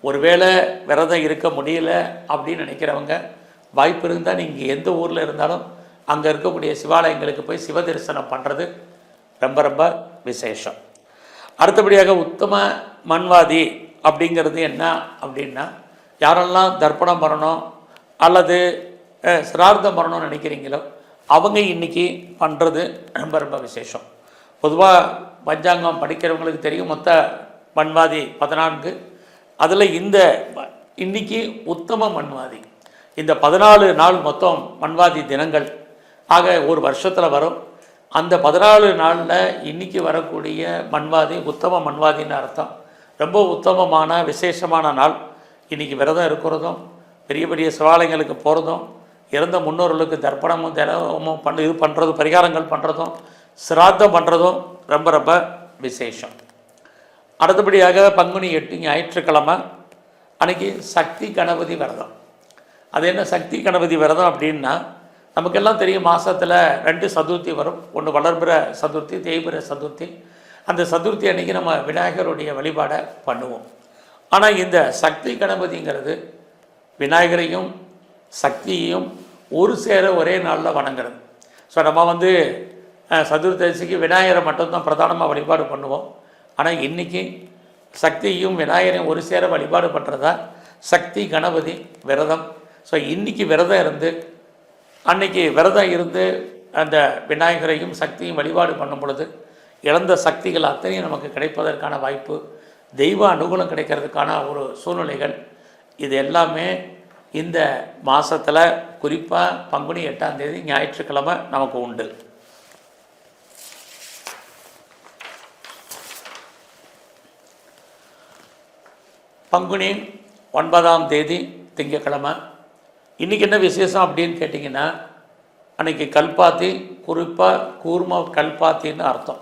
ஒருவேளை விரதம் இருக்க முடியல அப்படின்னு நினைக்கிறவங்க வாய்ப்பு இருந்தால் நீங்கள் எந்த ஊரில் இருந்தாலும் அங்கே இருக்கக்கூடிய சிவாலயங்களுக்கு போய் சிவ தரிசனம் பண்ணுறது ரொம்ப ரொம்ப விசேஷம். அடுத்தபடியாக உத்தம மன்வாதி அப்படிங்கிறது என்ன அப்படின்னா, யாரெல்லாம் தர்ப்பணம் பண்ணணும் அல்லது சிரார்த்தம் பண்ணணும்னு நினைக்கிறீங்களோ அவங்க இன்றைக்கி பண்ணுறது ரொம்ப ரொம்ப விசேஷம். பொதுவாக பஞ்சாங்கம் படிக்கிறவங்களுக்கு தெரியும், மொத்த மன்வாதி 14. அதில் இன்னைக்கு உத்தம மன்வாதி. இந்த 14 நாள் மொத்தம் மன்வாதி தினங்கள் ஆக ஒரு வருஷத்தில் வரும். அந்த 14 நாளில் இன்றைக்கி வரக்கூடிய மன்வாதி உத்தம மன்வாதின்னு அர்த்தம். ரொம்ப உத்தமமான விசேஷமான நாள். இன்றைக்கி விரதம் இருக்கிறதும், பெரிய பெரிய சிவாலயங்களுக்கு போகிறதும், இறந்த முன்னோர்களுக்கு தர்ப்பணமும் தினமும் இது பண்ணுறதும், பரிகாரங்கள் பண்ணுறதும், சிராத்தம் பண்ணுறதும் ரொம்ப ரொம்ப விசேஷம். அடுத்தபடியாக பங்குனி 8 ஞாயிற்றுக்கிழமை அன்றைக்கி சக்தி கணபதி விரதம். அது என்ன சக்தி கணபதி விரதம் அப்படின்னா, நமக்கெல்லாம் தெரியும் மாதத்தில் 2 சதுர்த்தி வரும். ஒன்று வளர்பிற சதுர்த்தி, தேய்பிற சதுர்த்தி. அந்த சதுர்த்தி அன்றைக்கி நம்ம விநாயகருடைய வழிபாடை பண்ணுவோம். ஆனால் இந்த சக்தி கணபதிங்கிறது விநாயகரையும் சக்தியையும் ஒரு சேர ஒரே நாளில் வணங்குறது. ஸோ நம்ம சதுர்த்தசிக்கு விநாயகரை மட்டும்தான் பிரதானமாக வழிபாடு பண்ணுவோம். ஆனால் இன்றைக்கி சக்தியும் விநாயகரையும் ஒரு சேர வழிபாடு பண்ணுறதா சக்தி கணபதி விரதம். ஸோ இன்றைக்கி விரதம் இருந்து அந்த விநாயகரையும் சக்தியும் வழிபாடு பண்ணும் பொழுது இழந்த சக்திகள் அத்தனையும் நமக்கு கிடைப்பதற்கான வாய்ப்பு, தெய்வ அனுகூலம் கிடைக்கிறதுக்கான ஒரு சூழ்நிலைகள், இது எல்லாமே இந்த மாதத்தில் குறிப்பாக பங்குனி 8ஆம் தேதி ஞாயிற்றுக்கிழமை நமக்கு உண்டு. பங்குனி 9ஆம் தேதி திங்கக்கிழமை. இன்றைக்கி என்ன விசேஷம் அப்படின்னு கேட்டிங்கன்னா, அன்றைக்கி கல்பாத்தி, குறிப்பாக கூர்ம கல்பாத்தின்னு அர்த்தம்.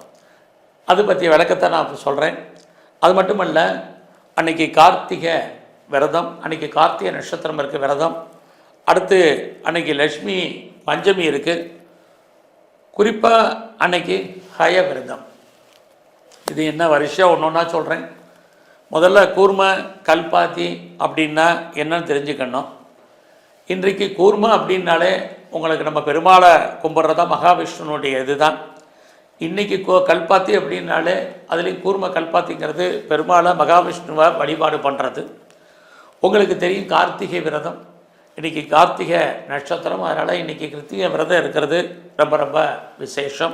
அது பற்றிய விளக்கத்தை நான் சொல்கிறேன். அது மட்டுமல்ல, அன்றைக்கி கார்த்திகை விரதம், அன்றைக்கி கார்த்திகை நட்சத்திரம் இருக்குது விரதம். அடுத்து அன்றைக்கி லக்ஷ்மி பஞ்சமி இருக்குது. குறிப்பாக அன்றைக்கி ஹய விரதம். இது என்ன வருஷம் ஒன்று ஒன்றா சொல்கிறேன். முதல்ல கூர்ம கல்பாத்தி அப்படின்னா என்னன்னு தெரிஞ்சுக்கணும். இன்றைக்கு கூர்ம அப்படின்னாலே உங்களுக்கு நம்ம பெருமாளை கும்பிட்றதா மகாவிஷ்ணுனுடைய இதுதான். இன்றைக்கி கல்பாத்தி அப்படின்னாலே அதுலேயும் கூர்ம கல்பாத்திங்கிறது பெருமாளை மகாவிஷ்ணுவை வழிபாடு பண்ணுறது. உங்களுக்கு தெரியும் கார்த்திகை விரதம். இன்றைக்கி கார்த்திகை நட்சத்திரம், அதனால் இன்றைக்கி கிருத்திகை விரதம் இருக்கிறது ரொம்ப ரொம்ப விசேஷம்.